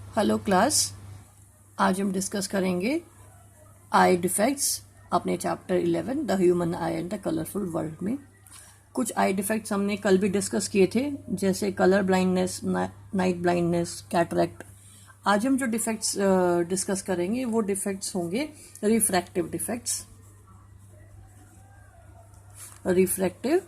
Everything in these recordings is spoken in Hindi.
Hello class. आज हम डिस्कस करेंगे आई डिफेक्ट्स अपने chapter 11 the human I and the colourful world में। कुछ आई डिफेक्ट्स हमने कल भी डिस्कस किए थे, जैसे colour blindness, night blindness, cataract. आज हम जो डिफेक्ट्स डिस्कस करेंगे वो डिफेक्ट्स होंगे रिफ्रैक्टिव डिफेक्ट्स। रिफ्रैक्टिव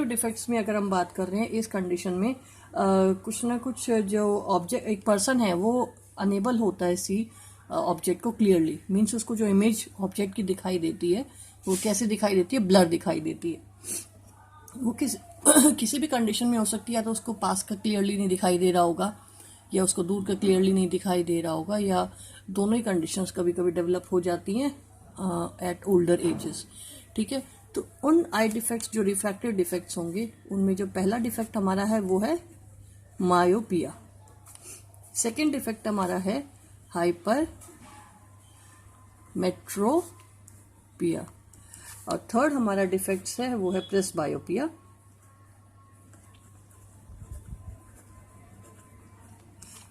डिफेक्ट्स में अगर हम बात कर रहे हैं, इस कंडीशन में कुछ ना कुछ जो ऑब्जेक्ट, एक पर्सन है वो अनेबल होता है सी ऑब्जेक्ट को क्लियरली। मीन्स उसको जो इमेज ऑब्जेक्ट की दिखाई देती है वो कैसे दिखाई देती है, ब्लर दिखाई देती है। वो किसी भी कंडीशन में हो सकती है, या तो उसको पास का क्लियरली नहीं दिखाई दे रहा होगा, या उसको दूर का क्लियरली नहीं दिखाई दे रहा होगा, या दोनों ही कंडीशंस कभी कभी डेवलप हो जाती हैं एट ओल्डर एजेस। ठीक है, तो उन आई डिफेक्ट्स जो रिफ्रैक्टिव डिफेक्ट्स होंगे, उनमें जो पहला डिफेक्ट हमारा है वो है मायोपिया। सेकेंड डिफेक्ट हमारा है हाइपर मेट्रोपिया, और थर्ड हमारा डिफेक्ट्स है वो है प्रेसबायोपिया।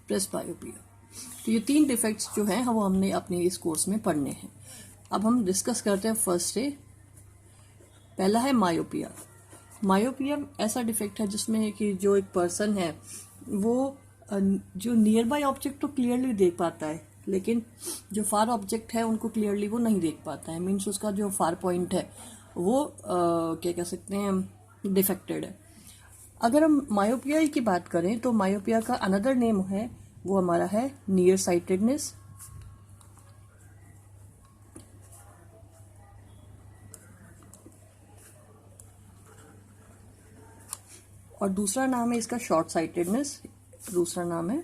तो ये तीन डिफेक्ट्स जो हैं वो हमने अपने इस कोर्स में पढ़ने हैं। अब हम डिस्कस करते हैं फर्स्ट से। पहला है मायोपिया। मायोपिया ऐसा डिफेक्ट है जिसमें कि जो एक पर्सन है वो जो नियर बाय ऑब्जेक्ट तो क्लियरली देख पाता है, लेकिन जो फार ऑब्जेक्ट है उनको क्लियरली वो नहीं देख पाता है। मीन्स उसका जो फार पॉइंट है वो क्या कह सकते हैं, डिफेक्टेड है। अगर हम मायोपिया की बात करें तो मायोपिया का अनदर नेम है वो हमारा है नियर साइटेडनेस, और दूसरा नाम है इसका शॉर्ट साइटेडनेस। दूसरा नाम है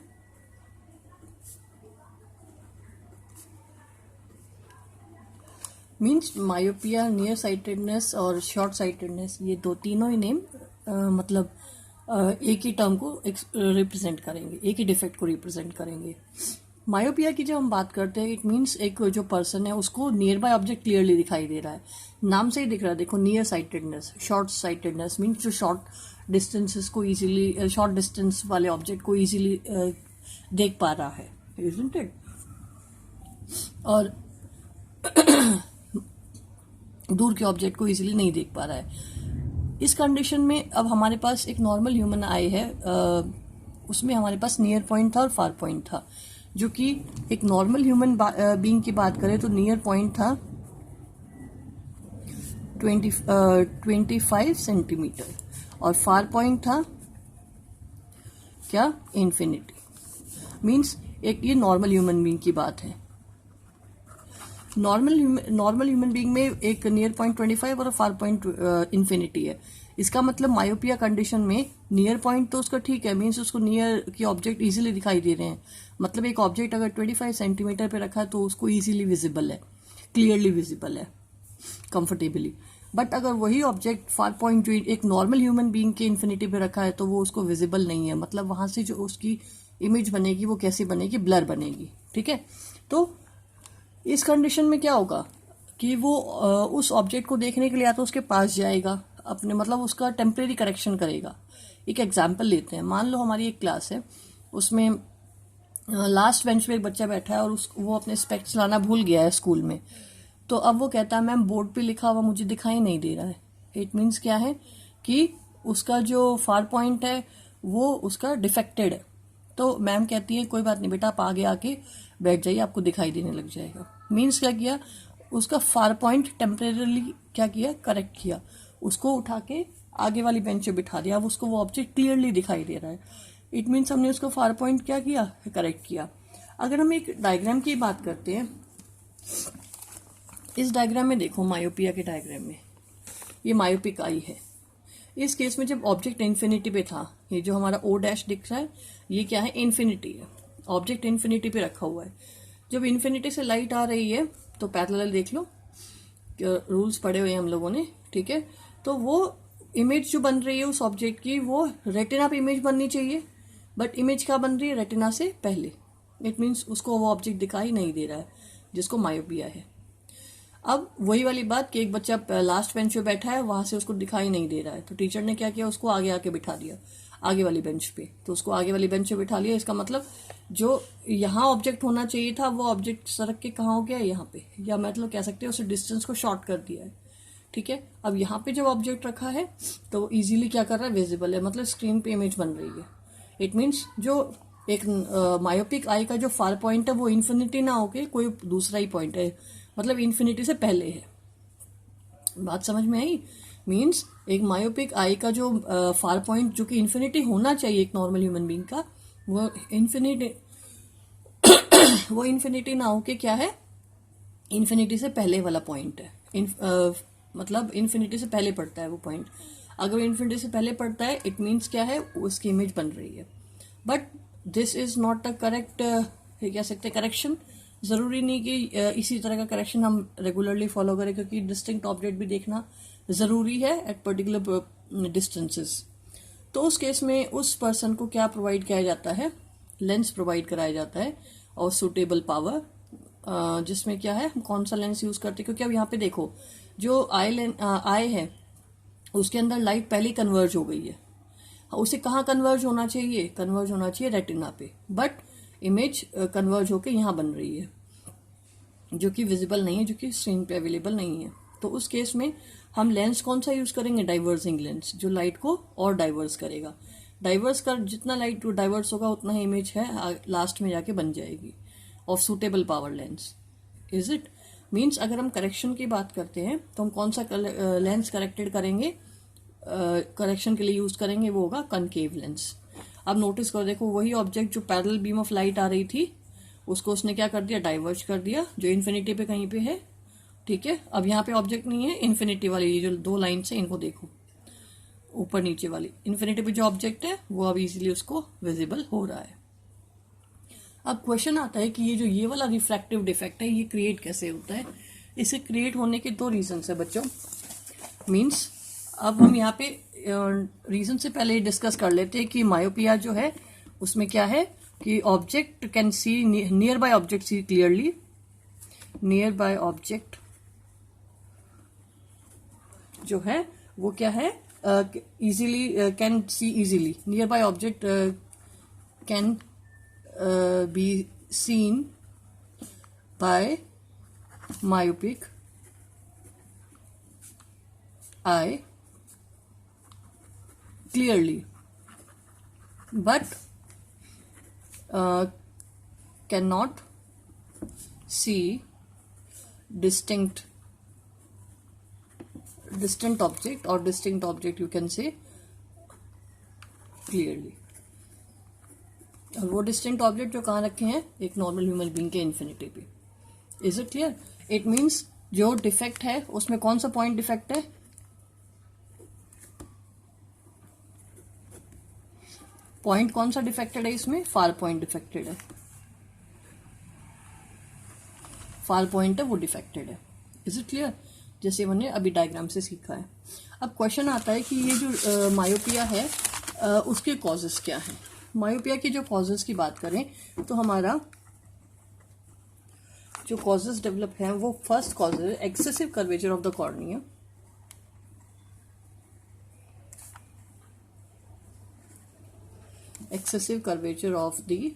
मीन्स मायोपिया, नियर साइटेडनेस और शॉर्ट साइटेडनेस, ये दो तीनों ही नेम मतलब एक ही टर्म को रिप्रेजेंट करेंगे, एक ही डिफेक्ट को रिप्रेजेंट करेंगे। मायोपिया की जब हम बात करते हैं, इट मीन्स एक जो पर्सन है उसको नियर बाय ऑब्जेक्ट क्लियरली दिखाई दे रहा है, नाम से ही दिख रहा है। देखो, near sightedness, short sightedness means जो शॉर्ट डिस्टेंसेस को इजीली, शॉर्ट डिस्टेंस वाले ऑब्जेक्ट को इजीली देख पा रहा है, इजंट इट? और दूर के ऑब्जेक्ट को इजीली नहीं देख पा रहा है। इस कंडीशन में अब हमारे पास एक नॉर्मल ह्यूमन आई है, उसमें हमारे पास नियर पॉइंट था और फार पॉइंट था। जो कि एक नॉर्मल ह्यूमन बीइंग की बात करें तो नियर पॉइंट था 25 सेंटीमीटर और फार पॉइंट था क्या, इन्फिनिटी। मीन्स एक ये नॉर्मल ह्यूमन बीइंग की बात है। नॉर्मल ह्यूमन बीइंग में एक नियर पॉइंट 25 और फार पॉइंट इन्फिनिटी है। इसका मतलब मायोपिया कंडीशन में नियर पॉइंट तो उसका ठीक है, मीन्स उसको नियर के ऑब्जेक्ट इजीली दिखाई दे रहे हैं। मतलब एक ऑब्जेक्ट अगर 25 सेंटीमीटर पे रखा है तो उसको इजीली विजिबल है, क्लियरली विजिबल है, कंफर्टेबली। बट अगर वही ऑब्जेक्ट फार पॉइंट जो एक नॉर्मल ह्यूमन बीइंग के इन्फिनिटी पे रखा है तो वो उसको विजिबल नहीं है। मतलब वहां से जो उसकी इमेज बनेगी वो कैसी बनेगी, ब्लर बनेगी। ठीक है, तो इस कंडीशन में क्या होगा कि वो उस ऑब्जेक्ट को देखने के लिए या तो उसके पास जाएगा, अपने मतलब उसका टेम्परेरी करेक्शन करेगा। एक एग्जांपल लेते हैं। मान लो हमारी एक क्लास है, उसमें लास्ट बेंच पे एक बच्चा बैठा है और वो अपने स्पेक्स लाना भूल गया है स्कूल में। तो अब वो कहता है मैम बोर्ड पे लिखा हुआ मुझे दिखाई नहीं दे रहा है। इट मीन्स क्या है कि उसका जो फार पॉइंट है वो उसका डिफेक्टेड है। तो मैम कहती है कोई बात नहीं बेटा, आप आगे आके बैठ जाइए, आपको दिखाई देने लग जाएगा। मीन्स क्या किया, उसका फार पॉइंट टेम्परेरली क्या किया, करेक्ट किया, उसको उठा के आगे वाली बेंच पे बिठा दिया। अब उसको वो ऑब्जेक्ट क्लियरली दिखाई दे रहा है। इट मीन्स हमने उसको फार पॉइंट क्या किया, करेक्ट किया। अगर हम एक डायग्राम की बात करते हैं, इस डायग्राम में देखो, मायोपिया के डायग्राम में ये मायोपिक आई है। इस केस में जब ऑब्जेक्ट इन्फिनिटी पे था, ये जो हमारा ओ डैश दिख रहा है ये क्या है, इन्फिनिटी है। ऑब्जेक्ट इन्फिनिटी पे रखा हुआ है। जब इन्फिनिटी से लाइट आ रही है तो पैरेलल देख लो, रूल्स पढ़े हुए हैं हम लोगों ने। ठीक है, तो वो इमेज जो बन रही है उस ऑब्जेक्ट की वो रेटिना पे इमेज बननी चाहिए, बट इमेज क्या बन रही है, रेटिना से पहले। इट मीन्स उसको वो ऑब्जेक्ट दिखाई नहीं दे रहा है, जिसको मायोपिया है। अब वही वाली बात कि एक बच्चा लास्ट बेंच पे बैठा है, वहां से उसको दिखाई नहीं दे रहा है, तो टीचर ने क्या किया, उसको आगे आके बिठा दिया। आगे वाली बेंच पे, तो उसको आगे वाली बेंच पे बिठा लिया। इसका मतलब जो यहाँ ऑब्जेक्ट होना चाहिए था वो ऑब्जेक्ट सरक के कहाँ हो गया, यहाँ पे, या मतलब कह सकते हैं उसे डिस्टेंस को शॉर्ट कर दिया है। ठीक है, अब यहाँ पे जब ऑब्जेक्ट रखा है तो इजीली क्या कर रहा है, विजिबल है, मतलब स्क्रीन पे इमेज बन रही है। इट मीन्स जो एक मायोपिक आई का जो फार पॉइंट है वो इन्फिनिटी ना होके कोई दूसरा ही पॉइंट है, मतलब इन्फिनिटी से पहले है। बात समझ में आई? मीन्स एक मायोपिक आई का जो फार पॉइंट जो कि इन्फिनिटी होना चाहिए एक नॉर्मल ह्यूमन बीइंग का, वो इन्फिनिटी ना होके क्या है, इन्फिनिटी से पहले वाला पॉइंट है। मतलब इन्फिनिटी से पहले पड़ता है वो पॉइंट। अगर इन्फिनिटी से पहले पड़ता है इट मीन्स क्या है, उसकी इमेज बन रही है। But this is not a correct, कह सकते हैं करेक्शन। जरूरी नहीं कि इसी तरह का करेक्शन हम रेगुलरली फॉलो करें, क्योंकि डिस्टिंक्ट ऑब्जेक्ट भी देखना जरूरी है एट पर्टिकुलर डिस्टेंसेस। तो उस केस में उस पर्सन को क्या प्रोवाइड किया जाता है, लेंस प्रोवाइड कराया जाता है और सुटेबल पावर, जिसमें क्या है, हम कौन सा लेंस यूज करते हैं। क्योंकि अब यहाँ पे देखो जो आई है उसके अंदर लाइट पहले ही कन्वर्ज हो गई है, उसे कहाँ कन्वर्ज होना चाहिए, कन्वर्ज होना चाहिए रेटिना पे, बट इमेज कन्वर्ज होके यहाँ बन रही है जो कि विजिबल नहीं है, जो कि स्क्रीन पे अवेलेबल नहीं है। तो उस केस में हम लेंस कौन सा यूज करेंगे, डाइवर्सिंग लेंस, जो लाइट को और डाइवर्स करेगा। डाइवर्स कर जितना लाइट डाइवर्स होगा उतना ही इमेज है लास्ट में जाके बन जाएगी। Of suitable power lens, is it? Means अगर हम करेक्शन की बात करते हैं तो हम कौन सा लेंस करेक्टेड करेंगे, करेक्शन के लिए यूज करेंगे, वो होगा कनकेव लेंस। अब नोटिस करो, देखो वही ऑब्जेक्ट जो पैरेलल बीम ऑफ लाइट आ रही थी उसको उसने क्या कर दिया, डाइवर्ज कर दिया, जो इन्फिनिटी पे कहीं पे है। ठीक है, अब यहाँ पे ऑब्जेक्ट नहीं है, इन्फिनिटी वाली ये जो दो लाइन है इनको देखो, ऊपर नीचे वाली इन्फिनिटी पे जो ऑब्जेक्ट है वो अब इजीली उसको विजिबल हो रहा है। अब क्वेश्चन आता है कि ये वाला रिफ्रैक्टिव डिफेक्ट है ये क्रिएट कैसे होता है। इसे क्रिएट होने के दो रीजन है बच्चों। मीन्स अब हम यहाँ पे रीजन से पहले डिस्कस कर लेते हैं कि मायोपिया जो है उसमें क्या है कि object can see, nearby object see clearly, near by object जो है वो क्या है, easily can see easily, near by object can be seen by myopic eye clearly, but cannot see distant object, or distinct object you can say clearly। और वो डिस्टिंक्ट ऑब्जेक्ट जो कहाँ रखे हैं, एक नॉर्मल ह्यूमन बीइंग के इन्फिनिटी पे। Is it clear? It means जो डिफेक्ट है उसमें कौन सा पॉइंट डिफेक्ट है, पॉइंट कौन सा डिफेक्टेड है इसमें, फार पॉइंट डिफेक्टेड है, फार पॉइंट है वो डिफेक्टेड है। Is it clear? जैसे मैंने अभी डायग्राम से सीखा है। अब क्वेश्चन आता है कि ये जो मायोपिया है उसके कॉजेस क्या है। मायोपिया की जो कॉजेस की बात करें तो हमारा जो कॉजेस डेवलप हैं वो फर्स्ट कॉज है excessive curvature of the cornea, excessive curvature of the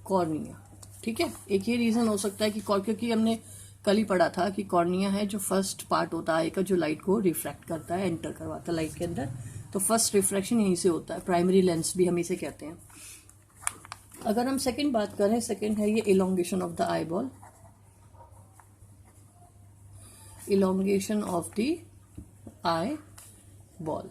cornea. ठीक है, एक ये रीजन हो सकता है कि क्योंकि हमने कल ही पढ़ा था कि कॉर्निया है जो फर्स्ट पार्ट होता है का जो लाइट को रिफ्रैक्ट करता है, एंटर करवाता है लाइट के अंदर, तो फर्स्ट रिफ्रैक्शन यहीं से होता है, प्राइमरी लेंस भी हम इसे कहते हैं। अगर हम सेकंड बात करें, सेकंड है ये elongation of the eye ball, elongation of the eye ball.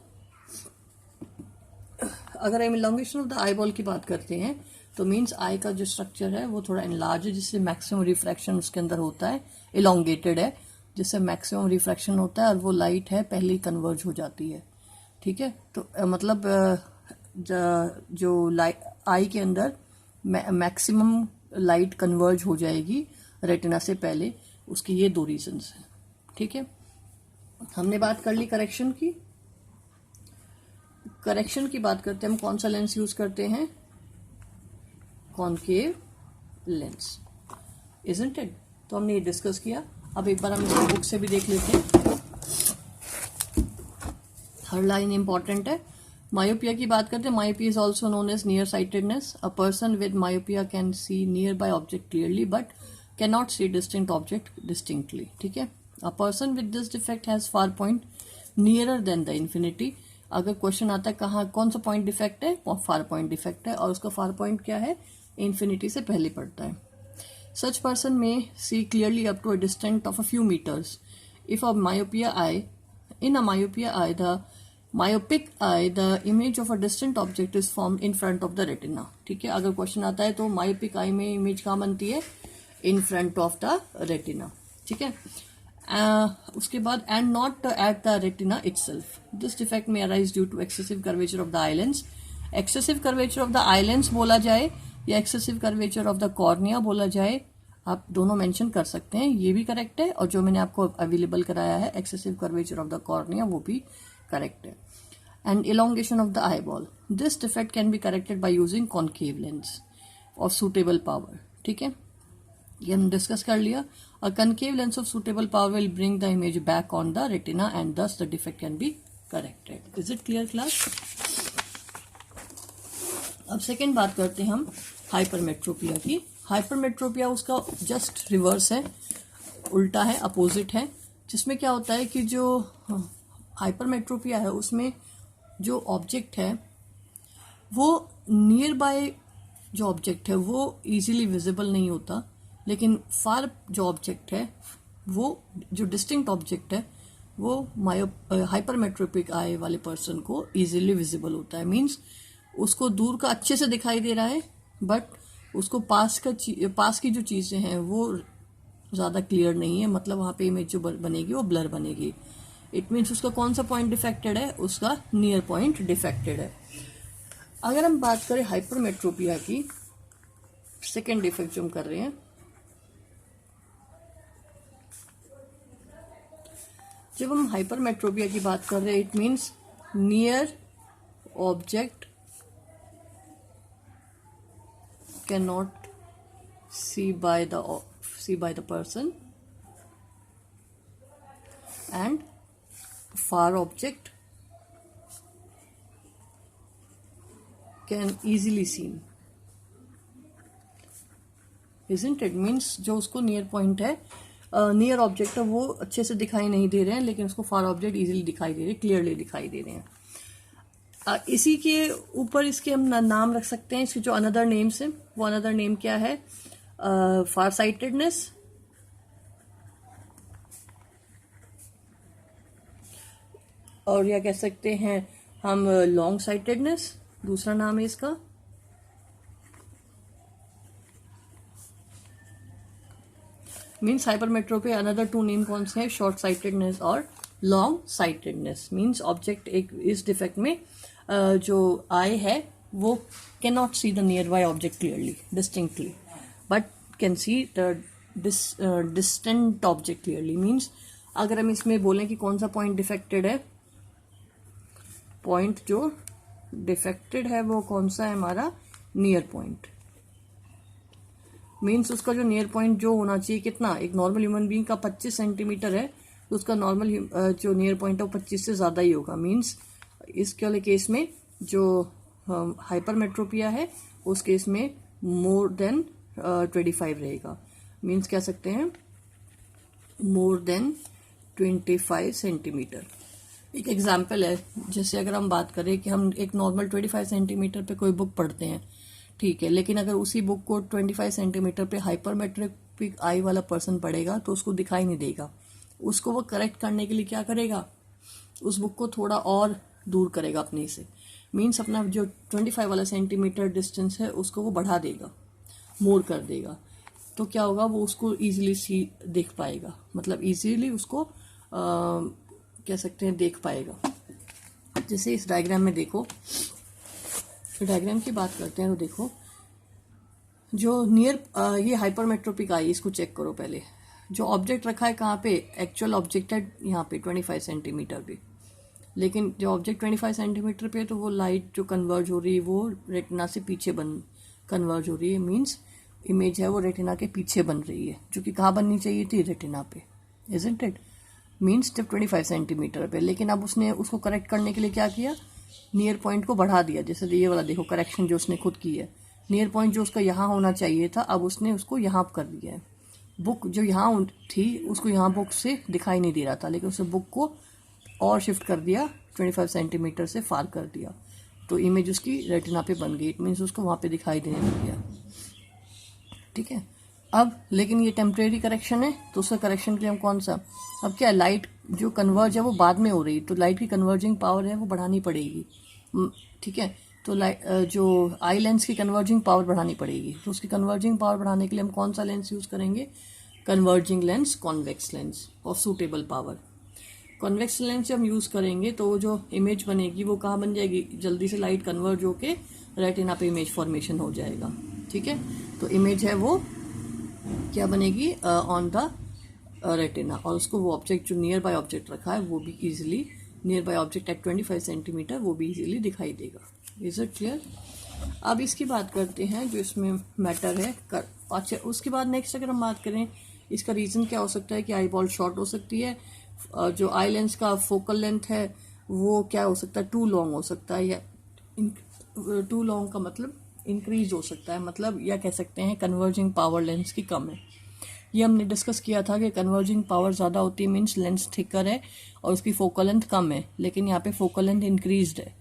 अगर हम elongation of the eye ball की बात करते हैं तो मीन्स आई का जो स्ट्रक्चर है वो थोड़ा एनलार्ज है, जिससे मैक्सिमम रिफ्रैक्शन उसके अंदर होता है, इलोंगेटेड है जिससे मैक्सिमम रिफ्रैक्शन होता है और वो लाइट है पहले ही कन्वर्ज हो जाती है। ठीक है, तो मतलब जो लाइट आई के अंदर मैक्सिमम लाइट कन्वर्ज हो जाएगी रेटिना से पहले, उसकी ये दो रीजंस हैं। ठीक है, हमने बात कर ली करेक्शन की। करेक्शन की बात करते हैं हम कौन सा लेंस यूज करते हैं, कॉनकेव लेंस, इजंट इट? तो हमने ये डिस्कस किया। अब एक बार हम इसको बुक से भी देख लेते हैं, हर लाइन इंपॉर्टेंट है। मायोपिया की बात करते हैं. Myopia is also known as near sightedness. A person with myopia can see nearby object clearly but can not see distinct object distinctly. ठीक है. A person with this defect has far point nearer than the infinity. अगर क्वेश्चन आता है कहाँ कौन सा पॉइंट डिफेक्ट है, फार पॉइंट डिफेक्ट है, और उसका फार पॉइंट क्या है, इन्फिनिटी से पहले पड़ता है. Such person can see clearly up to a distance of a few metres. If a myopia eye in a myopia eye, the myopic eye, the image of a distant object is formed in front of the retina. ठीक है. अगर क्वेश्चन आता है तो myopic eye में इमेज कहाँ बनती है, in front of the retina. ठीक है. उसके बाद and not at the retina itself. This defect may arise due to excessive curvature of the eye lens. Excessive curvature of the eye lens बोला जाए या excessive curvature of the cornea बोला जाए, आप दोनों मेंशन कर सकते हैं. ये भी करेक्ट है, और जो मैंने आपको अवेलेबल कराया है excessive curvature of the cornea, वो भी करेक्ट है. And elongation of the eyeball. This defect can be corrected by using concave lens of suitable power. ठीक है, ये हम डिस्कस कर लिया. A concave lens of suitable power will bring the image back on the retina and thus the defect can be corrected. Is it clear class? अब सेकेंड बात करते हैं हम हाइपरमेट्रोपिया की. हाइपरमेट्रोपिया उसका जस्ट रिवर्स है, उल्टा है, अपोजिट है. जिसमें क्या होता है कि जो हाइपरमेट्रोपिया है उसमें जो ऑब्जेक्ट है वो नियर बाय जो ऑब्जेक्ट है वो इजीली विजिबल नहीं होता, लेकिन फार जो ऑब्जेक्ट है वो जो डिस्टिंक्ट ऑब्जेक्ट है वो हाइपरमेट्रोपिक आई वाले पर्सन को इजीली विजिबल होता है. मीन्स उसको दूर का अच्छे से दिखाई दे रहा है, बट उसको पास की जो चीज़ें हैं वो ज़्यादा क्लियर नहीं है. मतलब वहाँ पे इमेज जो बनेगी वो ब्लर बनेगी. इट मीन्स उसका कौन सा पॉइंट डिफेक्टेड है, उसका नियर पॉइंट डिफेक्टेड है. अगर हम बात करें हाइपरमेट्रोपिया की, सेकेंड डिफेक्ट जो हम कर रहे हैं, जब हम हाइपरमेट्रोपिया की बात कर रहे हैं, it means near object cannot see by the person and far object can easily seen. Isn't it? Means जो उसको नियर पॉइंट है, नियर ऑब्जेक्ट है, वो अच्छे से दिखाई नहीं दे रहे हैं, लेकिन उसको फार ऑब्जेक्ट इजीली दिखाई दे रहे हैं, क्लियरली दिखाई दे रहे हैं. इसी के ऊपर इसके हम नाम रख सकते हैं. इसके जो अनदर नेम्स है, वो अनदर नेम क्या है, फार साइटेडनेस, और या कह सकते हैं हम लॉन्ग साइटेडनेस, दूसरा नाम है इसका. Means hypermetropia another two name कौन से हैं, शॉर्ट साइटेडनेस और लॉन्ग साइटेडनेस. मीन्स ऑब्जेक्ट एक इस डिफेक्ट में जो आई है वो can not see the nearby object clearly distinctly but can see the distant object clearly. Means अगर हम इसमें बोलें कि कौन सा पॉइंट डिफेक्टेड है, पॉइंट जो डिफेक्टेड है वो कौन सा है, हमारा नियर पॉइंट. मीन्स उसका जो नियर पॉइंट जो होना चाहिए कितना, एक नॉर्मल ह्यूमन बीइंग का 25 सेंटीमीटर है, तो उसका नॉर्मल जो नियर पॉइंट है वो 25 से ज़्यादा ही होगा. मीन्स इसके वाले केस में जो हाइपरमेट्रोपिया है उस केस में मोर देन 25 रहेगा. मीन्स कह सकते हैं मोर देन 25 सेंटीमीटर. एक एग्जाम्पल है, जैसे अगर हम बात करें कि हम एक नॉर्मल 25 सेंटीमीटर पे कोई बुक पढ़ते हैं, ठीक है, लेकिन अगर उसी बुक को 25 सेंटीमीटर पे हाइपरमेट्रोपिक आई वाला पर्सन पढ़ेगा तो उसको दिखाई नहीं देगा. उसको वो करेक्ट करने के लिए क्या करेगा, उस बुक को थोड़ा और दूर करेगा अपने से. मीन्स अपना जो 25 वाला सेंटीमीटर डिस्टेंस है उसको वो बढ़ा देगा, मोर कर देगा. तो क्या होगा, वो उसको इजीली देख पाएगा, मतलब इजीली उसको कह सकते हैं देख पाएगा. जैसे इस डायग्राम में देखो, डायग्राम की बात करते हैं तो देखो, जो नियर ये हाइपरमेट्रोपिक आई, इसको चेक करो पहले. जो ऑब्जेक्ट रखा है कहाँ पे, एक्चुअल ऑब्जेक्ट है यहाँ पे 25 सेंटीमीटर पे, लेकिन जो ऑब्जेक्ट 25 सेंटीमीटर पे तो वो लाइट जो कन्वर्ज हो रही है वो रेटिना से पीछे कन्वर्ज हो रही है. मीन्स इमेज है वो रेटिना के पीछे बन रही है, जो कि कहाँ बननी चाहिए थी, रेटिना पे. Isn't it? मीन्स जब 25 सेंटीमीटर पे, लेकिन अब उसने उसको करेक्ट करने के लिए क्या किया, नियर पॉइंट को बढ़ा दिया, जैसे ये वाला देखो करेक्शन जो उसने खुद की है, नियर पॉइंट जो उसका यहाँ होना चाहिए था अब उसने उसको यहाँ कर दिया है। बुक जो यहाँ थी उसको यहाँ बुक से दिखाई नहीं दे रहा था, लेकिन उसने बुक को और शिफ्ट कर दिया, 25 सेंटीमीटर से फार कर दिया, तो इमेज उसकी रेटिना पे बन गई। इट मीन्स उसको वहाँ पे दिखाई देने लग गया। ठीक है, अब लेकिन ये टेम्परेरी करेक्शन है, तो उसका करेक्शन के लिए हम कौन सा, अब क्या लाइट जो कन्वर्ज है वो बाद में हो रही, तो लाइट की कन्वर्जिंग पावर है वो बढ़ानी पड़ेगी। ठीक है, तो लाइट जो आई लेंस की कन्वर्जिंग पावर बढ़ानी पड़ेगी, तो उसकी कन्वर्जिंग पावर बढ़ाने के लिए हम कौन सा लेंस यूज़ करेंगे, converging lens, convex lens of suitable power. Convex lens जब हम यूज़ करेंगे तो जो इमेज बनेगी वो कहाँ बन जाएगी, जल्दी से लाइट कन्वर्ज होके रेटिना पे इमेज फॉर्मेशन हो जाएगा। ठीक है, तो इमेज है वो क्या बनेगी ऑन द रेटिना, और उसको वो ऑब्जेक्ट जो नियर बाय ऑब्जेक्ट रखा है वो भी easily, near by object at 25 centimetre वो भी इजीली दिखाई देगा। Is it clear? अब इसकी बात करते हैं जो इसमें मैटर है अच्छा, उसके बाद नेक्स्ट अगर हम बात करें इसका रीज़न क्या हो सकता है कि आई बॉल शॉर्ट हो सकती है, जो आई लेंस का फोकल लेंथ है वो क्या हो सकता है, टू लॉन्ग हो सकता है, या टू लॉन्ग का मतलब इंक्रीज हो सकता है, मतलब या कह सकते हैं कन्वर्जिंग पावर लेंस की कम है। ये हमने डिस्कस किया था कि कन्वर्जिंग पावर ज़्यादा होती है मीन्स लेंस थिकर है और उसकी फोकल लेंथ कम है, लेकिन यहाँ पे फोकल लेंथ इंक्रीज्ड है।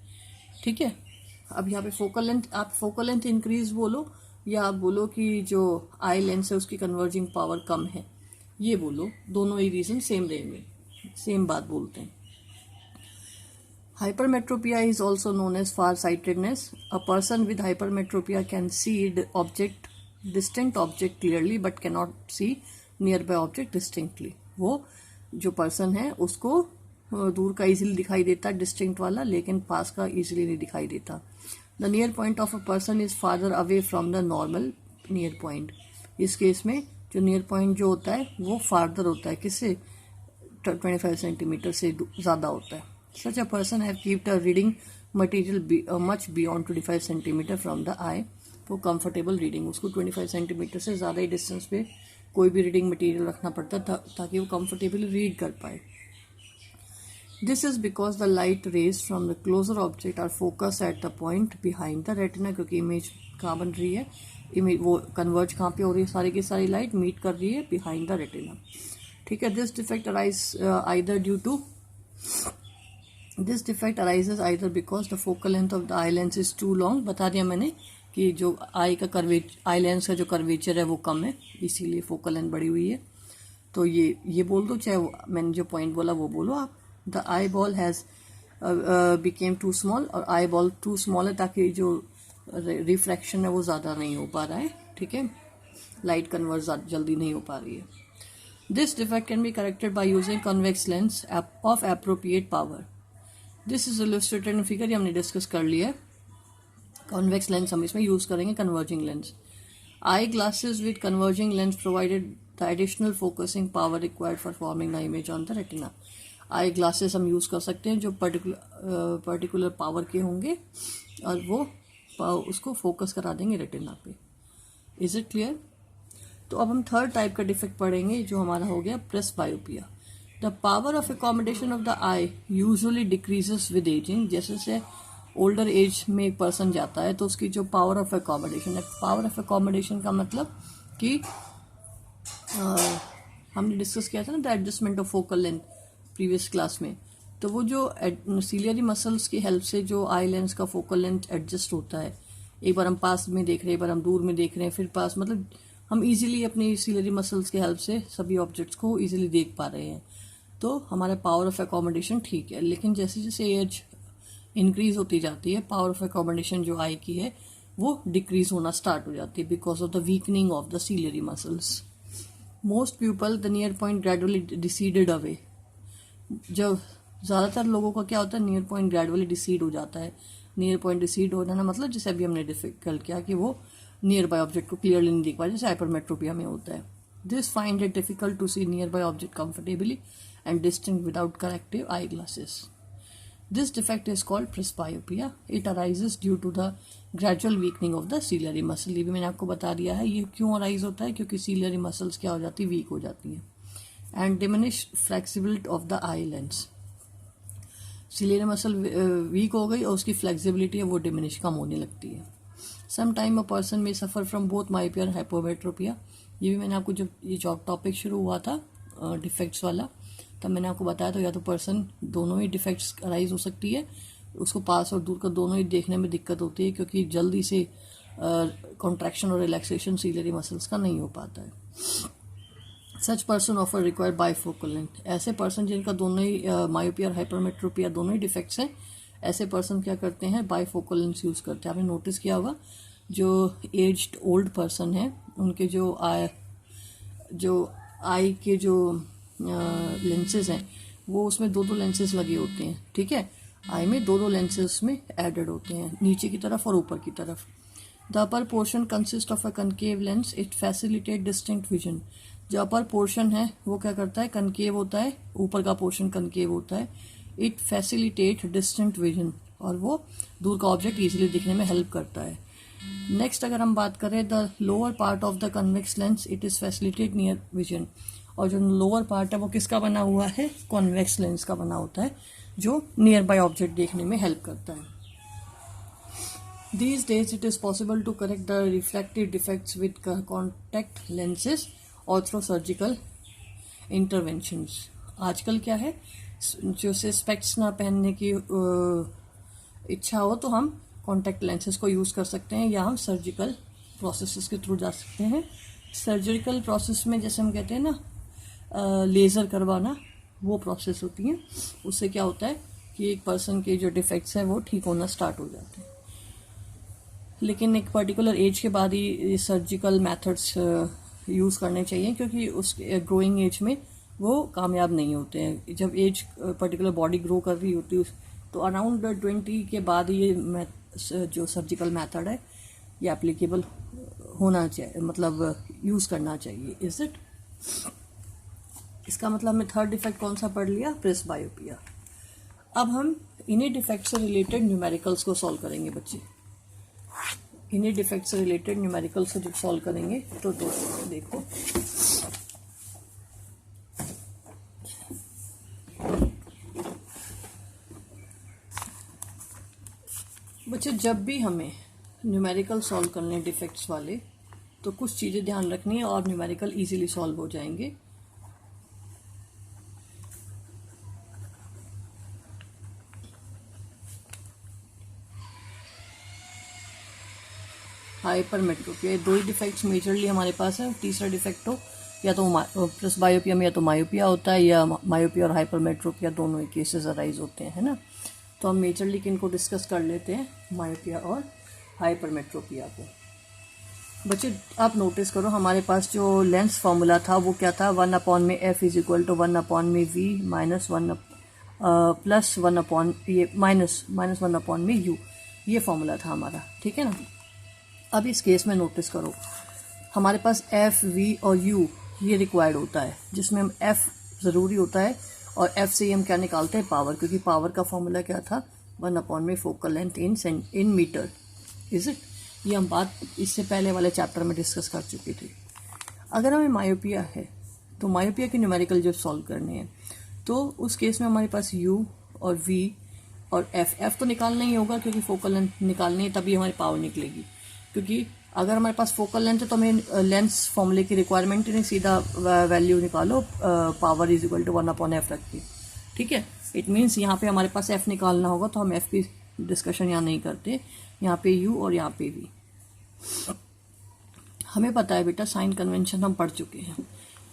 ठीक है, अब यहाँ पे फोकल लेंथ, आप फोकल लेंथ इंक्रीज बोलो या आप बोलो कि जो आई लेंस है उसकी कन्वर्जिंग पावर कम है, ये बोलो, दोनों ही रीज़न सेम रहेंगे, सेम बात बोलते हैं। Hypermetropia is also known as farsightedness. A person with hypermetropia can see distinct object clearly but cannot see nearby object distinctly. वो जो पर्सन है उसको दूर का इजीली दिखाई देता है डिस्टिंक्ट वाला, लेकिन पास का इजीली नहीं दिखाई देता। The near point of a person is farther away from the normal near point. इस केस में जो नियर पॉइंट जो होता है वो फार्दर होता है, किससे, 25 सेंटीमीटर से ज़्यादा होता है। Such a person have kept a reading material much beyond 25 centimeter from the eye for comfortable reading. उसको 25 सेंटीमीटर से ज़्यादा ही डिस्टेंस पे कोई भी रीडिंग मटेरियल रखना पड़ता था ताकि वो कंफर्टेबली रीड कर पाए। This is because the light rays from the closer object are focused at the point behind the retina, क्योंकि इमेज कहाँ बन रही है, इमेज वो कन्वर्ज कहाँ पे हो रही है, सारी की सारी लाइट मीट कर रही है बिहाइंड द रेटिना। ठीक है, this defect arises either because the focal length of the eye lens is too long, बता दिया मैंने कि जो आई लेंस का जो कर्वेचर है वो कम है, इसीलिए फोकल लेंथ बढ़ी हुई है। तो ये बोल दो, चाहे मैंने जो पॉइंट बोला वो बोलो आप। The eyeball has become too small, और आई बॉल टू स्मॉल है ताकि जो रिफ्रैक्शन है वो ज़्यादा नहीं हो पा रहा है। ठीक है, लाइट कन्वर्ज जल्दी नहीं हो पा रही है। This defect can be corrected by using convex lens of appropriate power. This is illustrated in figure, ये हमने डिस्कस कर लिया है। कॉन्वेक्स लेंस हम इसमें यूज करेंगे converging lens. Eye glasses with converging lens provided the additional focusing power required for forming the image on the retina. Eye glasses हम यूज कर सकते हैं जो पर्टिकुलर पावर के होंगे और वो उसको फोकस करा देंगे रेटिना पे। Is it clear? तो अब हम थर्ड टाइप का डिफेक्ट पढ़ेंगे जो हमारा हो गया presbyopia. The power of accommodation of the I usually decreases with ageing. जैसे से ओल्डर एज में एक पर्सन जाता है तो उसकी जो पावर ऑफ एकोमोडेशन है, पावर ऑफ एकोमोडेशन का मतलब कि हमने डिस्कस किया था ना the adjustment of focal length previous class में, तो वो जो सीलियरी मसल्स की हेल्प से जो आई लेंस का फोकल लेंथ एडजस्ट होता है, एक बार हम पास में देख रहे हैं, एक बार हम दूर में देख रहे हैं, फिर पास, मतलब हम इजीली अपनी सीलियरी मसल्स की हेल्प से सभी ऑब्जेक्ट्स को इजीली देख पा रहे हैं, तो हमारा पावर ऑफ एकोमोडेशन ठीक है। लेकिन जैसे जैसे एज इंक्रीज होती जाती है, पावर ऑफ एकोमोडेशन जो आई की है वो डिक्रीज होना स्टार्ट हो जाती है because of the weakening of the ciliary muscles. Most people the near point gradually diseased away. जब ज़्यादातर लोगों का क्या होता है, नियर पॉइंट ग्रेजुअली डिसीड हो जाता है। नियर पॉइंट डिसीड हो जाना मतलब जैसे अभी हमने डिफिकल्ट किया कि वो नियर बाय ऑब्जेक्ट को क्लियरली नहीं देख पाए, जैसे हाइपरमेट्रोपिया में होता है। This find it difficult to see nearby object comfortably and distinct without corrective eyeglasses. This defect is called presbyopia. It arises due to the gradual weakening of the ciliary muscle. ये भी मैंने आपको बता दिया है ये क्यों अराइज होता है, क्योंकि सीलियरी मसल्स क्या हो जाती है, वीक हो जाती हैं। And diminish flexibility of the eye lens. Ciliary muscle week हो गई और उसकी फ्लेक्सिबिलिटी है वो डिमिनिश, कम होने लगती है। सम टाइम अ पर्सन में सफ़र फ्रॉम बोथ मायोपिया और हाइपोमेट्रोपिया। ये भी मैंने आपको जब ये जॉब टॉपिक शुरू हुआ था डिफेक्ट्स वाला, तब मैंने आपको बताया तो या तो पर्सन दोनों ही डिफेक्ट्स अराइज हो सकती है, उसको पास और दूर का दोनों ही देखने में दिक्कत होती है क्योंकि जल्दी से कॉन्ट्रैक्शन और रिलैक्सेशन सिलियरी मसल्स का नहीं हो पाता है। Such person offer require bifocal length. ऐसे पर्सन जिनका दोनों ही मायोपिया और हाइपरमेट्रोपिया दोनों ही डिफेक्ट्स हैं, ऐसे पर्सन क्या करते हैं, बाईफोकल लेंस यूज़ करते हैं। आपने नोटिस किया होगा जो एज्ड ओल्ड पर्सन है उनके जो आई के जो लेंसेज हैं वो उसमें दो लेंसेज लगे होते हैं, ठीक है, आई में दो लेंसेज में एडेड होते हैं, नीचे की तरफ और ऊपर की तरफ। The upper portion consist of a concave lens, it facilitate distinct vision. जो अपर पोर्शन है वो क्या करता है, कनकेव होता है, ऊपर का पोर्शन कनकेव होता है। इट फैसिलिटेट डिस्टिंक्ट विजन, और वो दूर का ऑब्जेक्ट इजीली दिखने में हेल्प करता है। नेक्स्ट अगर हम बात करें the lower part of the convex lens, it is facilitate near vision. और जो लोअर पार्ट है वो किसका बना हुआ है, कॉन्वेक्स लेंस का बना होता है, जो नियर बाय ऑब्जेक्ट देखने में हेल्प करता है। These days it is possible to correct the refractive defects with contact lenses और थ्रू सर्जिकल इंटरवेंशंस। आजकल क्या है, जो से स्पेक्ट्स ना पहनने की इच्छा हो तो हम कॉन्टैक्ट लेंसेज को यूज़ कर सकते हैं या हम सर्जिकल प्रोसेसेस के थ्रू जा सकते हैं। सर्जिकल प्रोसेस में जैसे हम कहते हैं ना लेज़र करवाना, वो प्रोसेस होती है। उससे क्या होता है कि एक पर्सन के जो डिफेक्ट्स हैं वो ठीक होना स्टार्ट हो जाते हैं, लेकिन एक पर्टिकुलर एज के बाद ही सर्जिकल मेथड्स यूज़ करने चाहिए क्योंकि उस ग्रोइंग एज में वो कामयाब नहीं होते हैं। जब एज पर्टिकुलर बॉडी ग्रो कर रही होती है तो अराउंड 20 के बाद ये जो सर्जिकल मेथड है ये एप्लीकेबल होना चाहिए, मतलब यूज़ करना चाहिए। Is it? इसका मतलब हमने थर्ड डिफेक्ट कौन सा पढ़ लिया, प्रेसबायोपिया। अब हम इन्हीं डिफेक्ट से रिलेटेड न्यूमेरिकल्स को सॉल्व करेंगे बच्चे। इन्हीं डिफेक्ट से रिलेटेड न्यूमेरिकल्स को जब सॉल्व करेंगे तो देखो बच्चे, जब भी हमें न्यूमेरिकल सॉल्व करने डिफेक्ट्स वाले तो कुछ चीज़ें ध्यान रखनी है और न्यूमेरिकल इजीली सॉल्व हो जाएंगे। हाइपरमेट्रोपिया, दो ही डिफेक्ट्स मेजरली हमारे पास है। तीसरा डिफेक्ट हो या तो प्रेसबायोपिया में या तो मायोपिया होता है, या मायोपिया और हाइपरमेट्रोपिया दोनों ही केसेस अराइज होते हैं, है ना। तो हम मेजरली किनको डिस्कस कर लेते हैं, मायोपिया और हाइपरमेट्रोपिया को। बच्चे आप नोटिस करो, हमारे पास जो लेंस फॉर्मूला था वो क्या था, 1 में एफ इज इक्वल टू 1 में वी माइनस 1 प्लस 1 ये माइनस 1 में यू, ये फॉर्मूला था हमारा, ठीक है ना। अब इस केस में नोटिस करो हमारे पास एफ, वी और यू ये रिक्वायर्ड होता है, जिसमें हम एफ ज़रूरी होता है और एफ से ही हम क्या निकालते हैं, पावर, क्योंकि पावर का फॉर्मूला क्या था, 1 में focal length in metre. Is it? ये हम बात इससे पहले वाले चैप्टर में डिस्कस कर चुके थे। अगर हमें मायोपिया है तो मायोपिया के न्यूमेरिकल जब सॉल्व करने हैं तो उस केस में हमारे पास यू और वी और एफ तो निकालना ही होगा क्योंकि फोकल लेंथ निकालनी है, तभी हमारी पावर निकलेगी। क्योंकि अगर हमारे पास फोकल लेंथ है तो हमें लेंस फॉर्मूले की रिक्वायरमेंट ही नहीं, सीधा वैल्यू निकालो power is equal to 1/f रख के, ठीक है। इट मीन्स यहाँ पे हमारे पास एफ निकालना होगा तो हम एफ की डिस्कशन यहाँ नहीं करते, यहाँ पे यू और यहाँ पे वी। हमें पता है बेटा साइन कन्वेंशन हम पढ़ चुके हैं,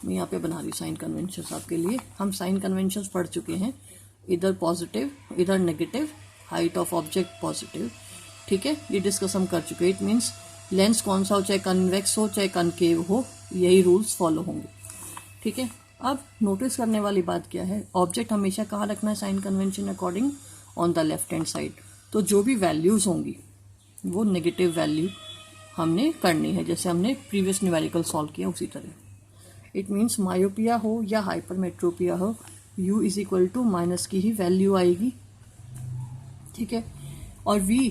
मैं यहाँ पे बना रही हूँ साइन कन्वेंशन आपके लिए। हम साइन कन्वेंशन पढ़ चुके हैं, इधर पॉजिटिव इधर negative, height of object positive, ठीक है, ये डिस्कस हम कर चुके हैं। इट मीन्स लेंस कौन सा हो, चाहे कन्वेक्स हो चाहे कनकेव हो, यही रूल्स फॉलो होंगे, ठीक है। अब नोटिस करने वाली बात क्या है, ऑब्जेक्ट हमेशा कहाँ रखना है sign convention according, on the left hand side. तो जो भी वैल्यूज़ होंगी वो नेगेटिव वैल्यू हमने करनी है, जैसे हमने प्रीवियस न्यूमेरिकल सॉल्व किया उसी तरह। इट मीन्स मायोपिया हो या हाइपरमेट्रोपिया हो, u is equal to minus की ही वैल्यू आएगी, ठीक है। और v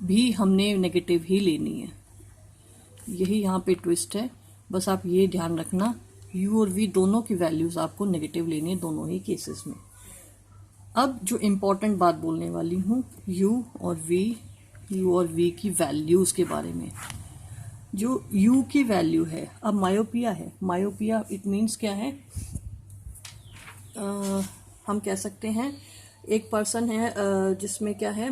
भी हमने नेगेटिव ही लेनी है, यही यहाँ पे ट्विस्ट है। बस आप ये ध्यान रखना u और v दोनों की वैल्यूज आपको नेगेटिव लेनी है दोनों ही केसेस में। अब जो इम्पोर्टेंट बात बोलने वाली हूँ यू और वी की वैल्यूज के बारे में। जो यू की वैल्यू है, अब मायोपिया है, मायोपिया इट मीन्स क्या है, हम कह सकते हैं एक पर्सन है जिसमें क्या है,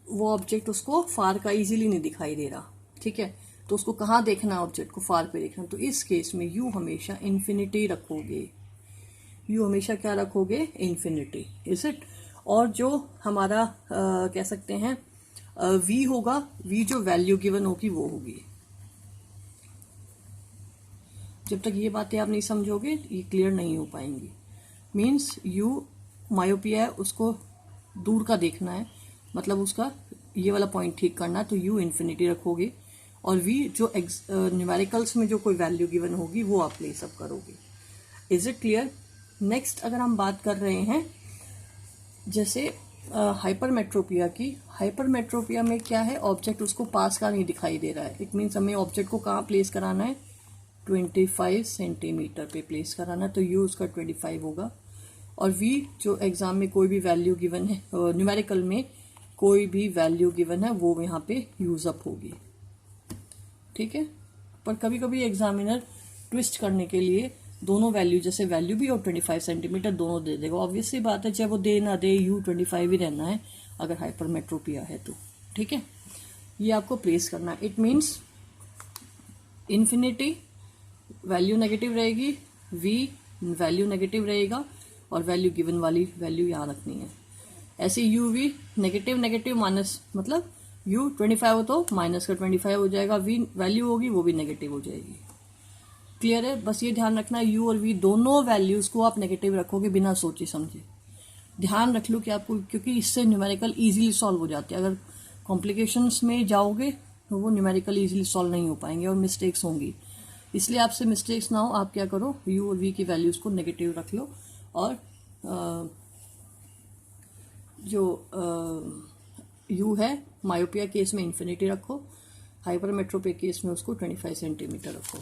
वो ऑब्जेक्ट उसको फार का इजीली नहीं दिखाई दे रहा, ठीक है, तो उसको कहाँ देखना है, ऑब्जेक्ट को फार पे देखना। तो इस केस में यू हमेशा इन्फिनिटी रखोगे, यू हमेशा क्या रखोगे, इन्फिनिटी, इज इट। और जो हमारा कह सकते हैं वी होगा, वी जो वैल्यू गिवन होगी वो होगी। जब तक ये बातें आप नहीं समझोगे ये क्लियर नहीं हो पाएंगी। मीन्स यू मायोपिया है, उसको दूर का देखना है, मतलब उसका ये वाला पॉइंट ठीक करना है, तो यू इन्फिनिटी रखोगे। और वी जो न्यूमेरिकल्स में जो कोई वैल्यू गिवन होगी वो आप प्लेस अप करोगे। Is it clear? नेक्स्ट अगर हम बात कर रहे हैं जैसे हाइपरमेट्रोपिया की, हाइपरमेट्रोपिया में क्या है, ऑब्जेक्ट उसको पास का नहीं दिखाई दे रहा है। इट मीन्स हमें ऑब्जेक्ट को कहाँ प्लेस कराना है, 25 सेंटीमीटर पे प्लेस कराना, तो यू उसका 25 होगा। और वी जो एग्जाम में कोई भी वैल्यू गिवन है, न्यूमेरिकल में कोई भी वैल्यू गिवन है वो यहाँ पे यूज अप होगी, ठीक है। पर कभी कभी एग्जामिनर ट्विस्ट करने के लिए दोनों वैल्यू, जैसे वैल्यू भी और 25 सेंटीमीटर दोनों दे देगा। ऑब्वियसली बात है, चाहे वो दे ना दे, यू 25 ही रहना है अगर हाइपरमेट्रोपिया है तो, ठीक है। ये आपको प्लेस करना है। It means infinity value negative रहेगी, वी वैल्यू नेगेटिव रहेगा, और वैल्यू गिवन वाली वैल्यू यहाँ रखनी है। ऐसे U V negative negative minus, मतलब यू 25 हो तो माइनस का 25 हो जाएगा, वी वैल्यू होगी वो भी नेगेटिव हो जाएगी। क्लियर है? बस ये ध्यान रखना, यू और वी दोनों वैल्यूज को आप नेगेटिव रखोगे बिना सोचे समझे। ध्यान रख लो कि आपको, क्योंकि इससे न्यूमेरिकल इजीली सॉल्व हो जाते हैं। अगर कॉम्प्लिकेशंस में जाओगे तो वो न्यूमेरिकल इजीली सॉल्व नहीं हो पाएंगे और मिस्टेक्स होंगी। इसलिए आपसे मिस्टेक्स ना हो, आप क्या करो, यू और वी की वैल्यूज को नेगेटिव रख लो, और जो यू है मायोपिया केस में इन्फिनिटी रखो, हाइपरमेट्रोपिया केस में उसको 25 सेंटीमीटर रखो।